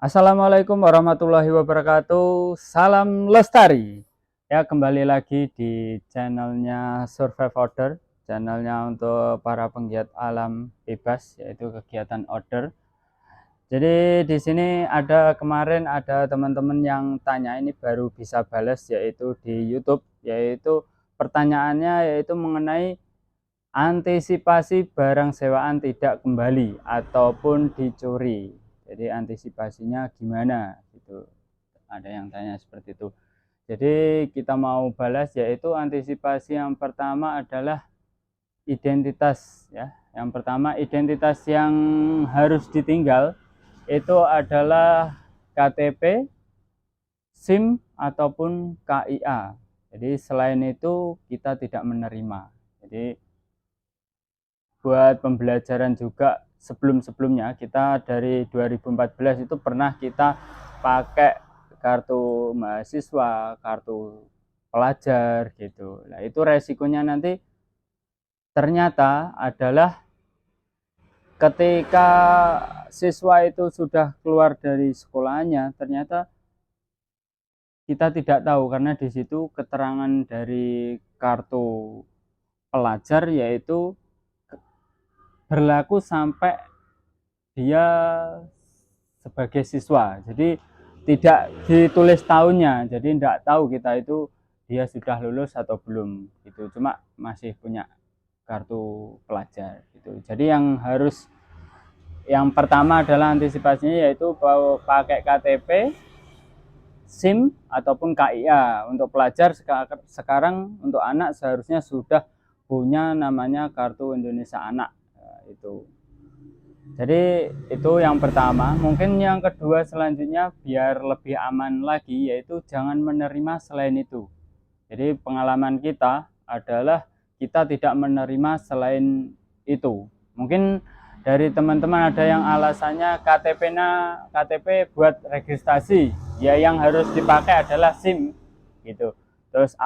Assalamualaikum warahmatullahi wabarakatuh. Salam lestari. Ya, kembali lagi di channelnya Survive Outdoor, channelnya untuk para penggiat alam bebas, yaitu kegiatan outdoor. Jadi di sini kemarin ada teman-teman yang tanya, ini baru bisa balas, yaitu di YouTube, yaitu pertanyaannya yaitu mengenai antisipasi barang sewaan tidak kembali ataupun dicuri. Jadi antisipasinya gimana gitu. Ada yang tanya seperti itu. Jadi kita mau balas, yaitu antisipasi yang pertama adalah identitas ya. Yang pertama, identitas yang harus ditinggal itu adalah KTP, SIM ataupun KIA. Jadi selain itu kita tidak menerima. Jadi buat pembelajaran juga, sebelum-sebelumnya kita dari 2014 itu pernah kita pakai kartu mahasiswa, kartu pelajar gitu. Nah, itu resikonya nanti ternyata adalah ketika siswa itu sudah keluar dari sekolahnya, ternyata kita tidak tahu karena di situ keterangan dari kartu pelajar yaitu berlaku sampai dia sebagai siswa. Jadi tidak ditulis tahunnya, jadi tidak tahu kita itu dia sudah lulus atau belum gitu. Cuma masih punya kartu pelajar gitu. Jadi yang pertama adalah antisipasinya yaitu pakai KTP, SIM ataupun KIA. Untuk pelajar sekarang untuk anak seharusnya sudah punya namanya kartu Indonesia Anak. Nah, itu. Jadi itu yang pertama. Mungkin yang kedua selanjutnya biar lebih aman lagi, yaitu jangan menerima selain itu. Jadi pengalaman kita adalah kita tidak menerima selain itu. Mungkin dari teman-teman ada yang alasannya KTP buat registrasi, ya yang harus dipakai adalah SIM gitu. Terus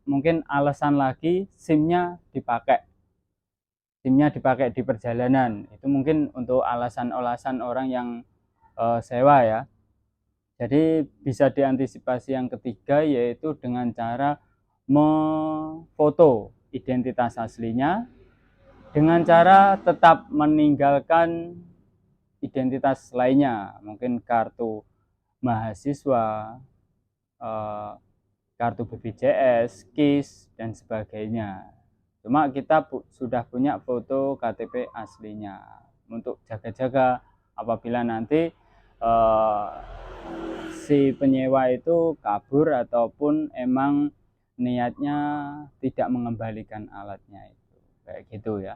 mungkin alasan lagi SIM-nya dipakai di perjalanan. Itu mungkin untuk alasan-alasan orang yang sewa ya. Jadi bisa diantisipasi yang ketiga, yaitu dengan cara memfoto identitas aslinya dengan cara tetap meninggalkan identitas lainnya, mungkin kartu mahasiswa, kartu BPJS, KIS, dan sebagainya. Cuma kita sudah punya foto KTP aslinya untuk jaga-jaga apabila nanti si penyewa itu kabur ataupun emang niatnya tidak mengembalikan alatnya itu. Kayak gitu ya.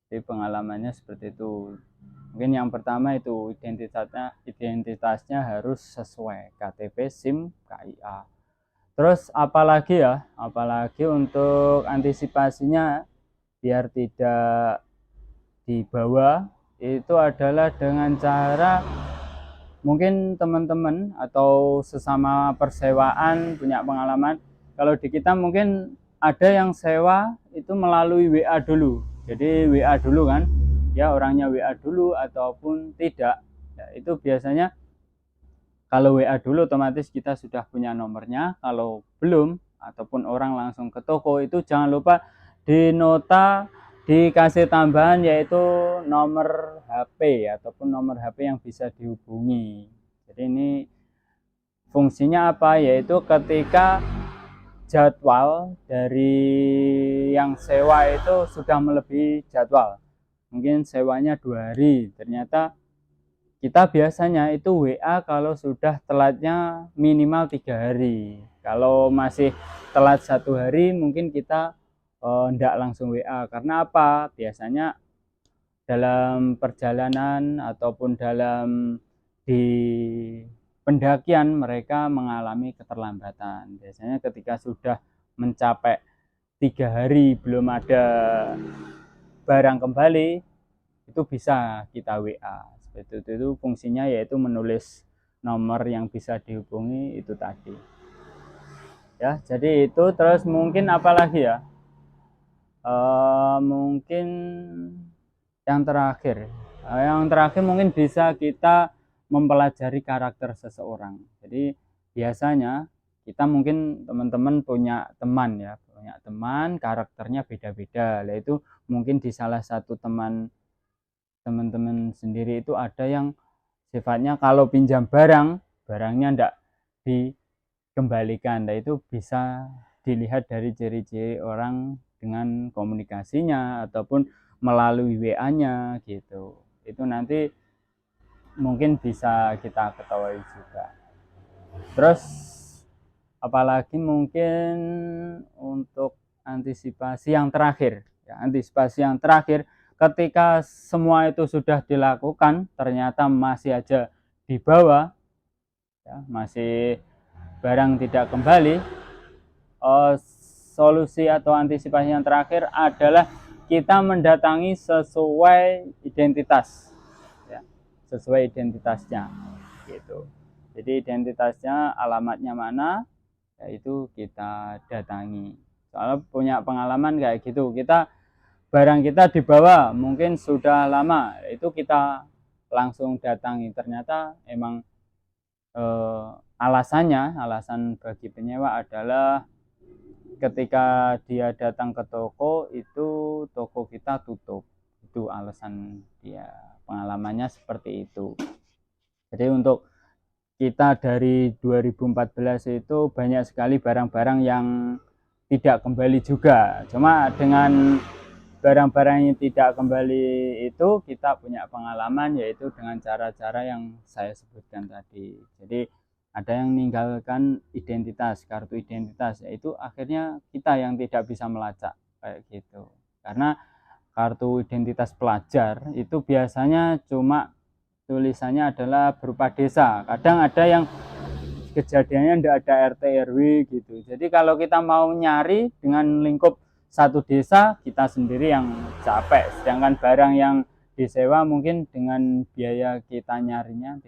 Jadi pengalamannya seperti itu. Mungkin yang pertama itu identitasnya harus sesuai KTP, SIM, KIA. Terus apalagi untuk antisipasinya biar tidak dibawa, itu adalah dengan cara mungkin teman-teman atau sesama persewaan punya pengalaman. Kalau di kita mungkin ada yang sewa itu melalui WA dulu. Jadi WA dulu kan, ya orangnya WA dulu ataupun tidak. Ya, itu biasanya kalau WA dulu otomatis kita sudah punya nomornya. Kalau belum ataupun orang langsung ke toko, itu jangan lupa di nota dikasih tambahan yaitu nomor HP ataupun nomor HP yang bisa dihubungi. Jadi ini fungsinya apa? Yaitu ketika jadwal dari yang sewa itu sudah melebihi jadwal. Mungkin sewanya 2 hari, ternyata kita biasanya itu WA kalau sudah telatnya minimal 3 hari. Kalau masih telat 1 hari, mungkin kita enggak langsung WA. Karena apa? Biasanya dalam perjalanan ataupun di pendakian mereka mengalami keterlambatan. Biasanya ketika sudah mencapai 3 hari belum ada barang kembali, itu bisa kita WA. Seperti itu fungsinya, yaitu menulis nomor yang bisa dihubungi itu tadi. Ya, jadi itu. Terus mungkin apalagi ya? Mungkin yang terakhir mungkin bisa kita mempelajari karakter seseorang. Jadi biasanya kita mungkin teman-teman punya teman ya, punya teman karakternya beda-beda. Lah itu mungkin di salah satu teman-teman sendiri itu ada yang sifatnya kalau pinjam barangnya ndak dikembalikan. Nah itu bisa dilihat dari ciri-ciri orang dengan komunikasinya ataupun melalui WA-nya gitu. Itu nanti mungkin bisa kita ketahui juga. Terus apalagi mungkin untuk antisipasi yang terakhir ya, antisipasi yang terakhir ketika semua itu sudah dilakukan ternyata masih aja dibawa ya, masih barang tidak kembali, solusi atau antisipasi yang terakhir adalah kita mendatangi sesuai identitas ya, sesuai identitasnya gitu. Jadi identitasnya alamatnya mana, yaitu kita datangi. Soalnya punya pengalaman kayak gitu, barang kita dibawa mungkin sudah lama, itu kita langsung datangi, ternyata emang alasan bagi penyewa adalah ketika dia datang ke toko itu toko kita tutup, itu alasan dia, pengalamannya seperti itu. Jadi untuk kita dari 2014 itu banyak sekali barang-barang yang tidak kembali juga. Cuma dengan barang-barang yang tidak kembali itu kita punya pengalaman, yaitu dengan cara-cara yang saya sebutkan tadi. Jadi ada yang meninggalkan identitas, kartu identitas, yaitu akhirnya kita yang tidak bisa melacak kayak gitu. Karena kartu identitas pelajar itu biasanya cuma tulisannya adalah berupa desa. Kadang ada yang kejadiannya tidak ada RT RW gitu. Jadi kalau kita mau nyari dengan lingkup satu desa, kita sendiri yang capek. Sedangkan barang yang disewa mungkin dengan biaya kita nyarinya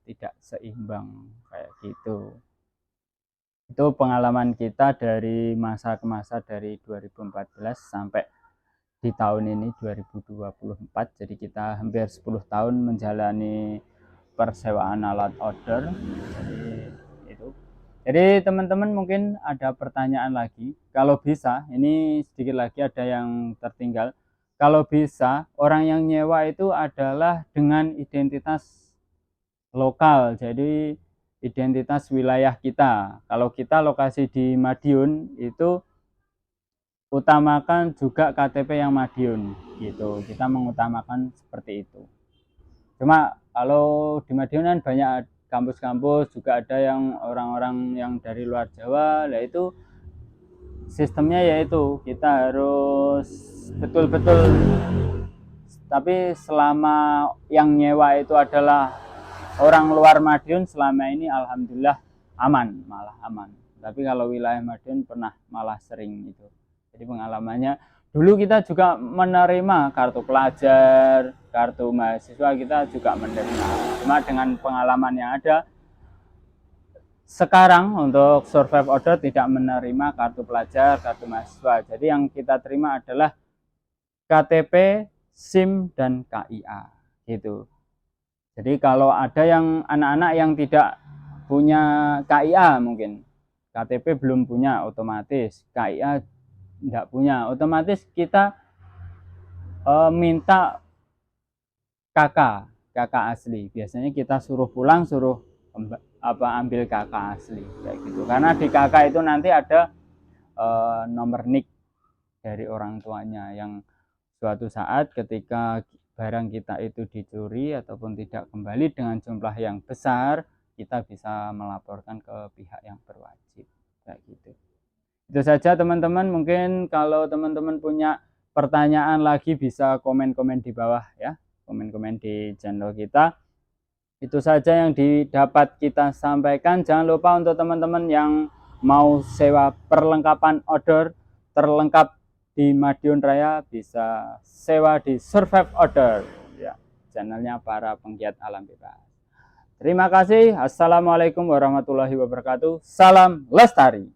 tidak seimbang kayak gitu. Itu pengalaman kita dari masa ke masa dari 2014 sampai di tahun ini 2024. Jadi kita hampir 10 tahun menjalani persewaan alat outdoor. Jadi teman-teman mungkin ada pertanyaan lagi. Kalau bisa, ini sedikit lagi ada yang tertinggal. Kalau bisa, orang yang nyewa itu adalah dengan identitas lokal. Jadi identitas wilayah kita. Kalau kita lokasi di Madiun itu utamakan juga KTP yang Madiun gitu. Kita mengutamakan seperti itu. Cuma kalau di Madiun kan banyak kampus-kampus, juga ada yang orang-orang yang dari luar Jawa. Nah itu sistemnya yaitu kita harus betul-betul, tapi selama yang nyewa itu adalah orang luar Madiun, selama ini alhamdulillah aman, malah aman. Tapi kalau wilayah Madiun pernah malah sering itu. Jadi pengalamannya dulu kita juga menerima kartu pelajar, kartu mahasiswa kita juga menerima. Cuma dengan pengalaman yang ada, sekarang untuk survive order tidak menerima kartu pelajar, kartu mahasiswa. Jadi yang kita terima adalah KTP, SIM, dan KIA gitu. Jadi kalau ada yang anak-anak yang tidak punya KIA, mungkin KTP belum punya, otomatis KIA tidak punya, otomatis kita minta KK asli. Biasanya kita suruh pulang, suruh ambil KK asli kayak gitu. Karena di KK itu nanti ada nomor NIK dari orang tuanya, yang suatu saat ketika barang kita itu dicuri ataupun tidak kembali dengan jumlah yang besar, kita bisa melaporkan ke pihak yang berwajib kayak gitu. Itu saja teman-teman. Mungkin kalau teman-teman punya pertanyaan lagi bisa komen-komen di bawah ya, komen-komen di channel kita. Itu saja yang dapat kita sampaikan. Jangan lupa untuk teman-teman yang mau sewa perlengkapan outdoor terlengkap di Madiun Raya, bisa sewa di Survive Outdoor ya, channelnya para penggiat alam bebas. Terima kasih. Assalamualaikum warahmatullahi wabarakatuh. Salam lestari.